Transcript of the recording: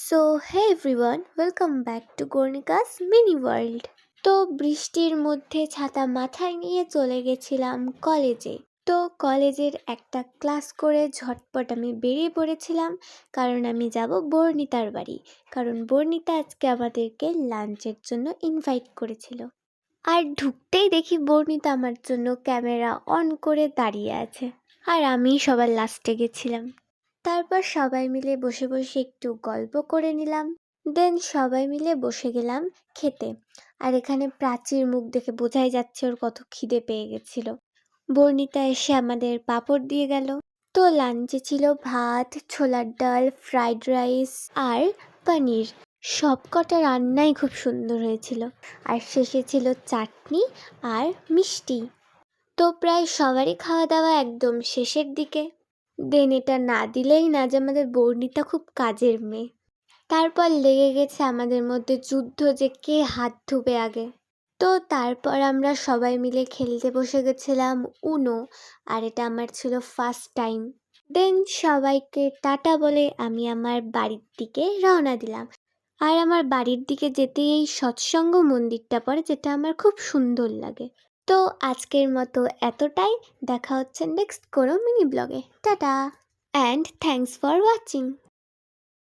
So hey everyone, welcome back to Gornikas mini world. তো বৃষ্টির মধ্যে ছাতা মাথায় নিয়ে চলে গেছিলাম কলেজে। তো কলেজের একটা ক্লাস করে ঝটপট আমি বেরিয়ে পড়েছিলাম, কারণ আমি যাব বর্ণিতার বাড়ি। কারণ বর্ণিতা আজকে আমাদেরকে লাঞ্চের জন্য ইনভাইট করেছিল। আর ঢুকতেই দেখি বর্ণিতা আমার জন্য ক্যামেরা অন করে দাঁড়িয়ে আছে, আর আমি সবার লাস্টে গেছিলাম। তারপর সবাই মিলে বসে বসে একটু গল্প করে নিলাম। দেন সবাই মিলে বসে গেলাম খেতে। আর এখানে প্রাচীর মুখ দেখে বোঝাই যাচ্ছে ওর কত খিদে পেয়ে গেছিল। বর্ণিতা এসে আমাদের পাঁপড় দিয়ে গেল। তো লাঞ্চে ছিল ভাত, ছোলার ডাল, ফ্রাইড রাইস আর পনির। সব কটা রান্নাই খুব সুন্দর হয়েছিল। আর শেষে ছিল চাটনি আর মিষ্টি। তো প্রায় সবারই খাওয়া দাওয়া একদম শেষের দিকে। দেন এটা না দিলেই না যে আমাদের বর্ণিতা খুব কাজের মেয়ে। তারপর লেগে গেছে আমাদের মধ্যে যুদ্ধ যে কে হাত ধুবে আগে। তো তারপর আমরা সবাই মিলে খেলতে বসে গেছিলাম উনো, আর এটা আমার ছিল ফার্স্ট টাইম। দেন সবাইকে টাটা বলে আমি আমার বাড়ির দিকে রওনা দিলাম। আর আমার বাড়ির দিকে যেতেই এই সৎসঙ্গ মন্দিরটা পড়ে, যেটা আমার খুব সুন্দর লাগে। তো আজকের মতো এতটাই। দেখা হচ্ছে নেক্সট কোনো মিনি ব্লগে। Tata and thanks for watching.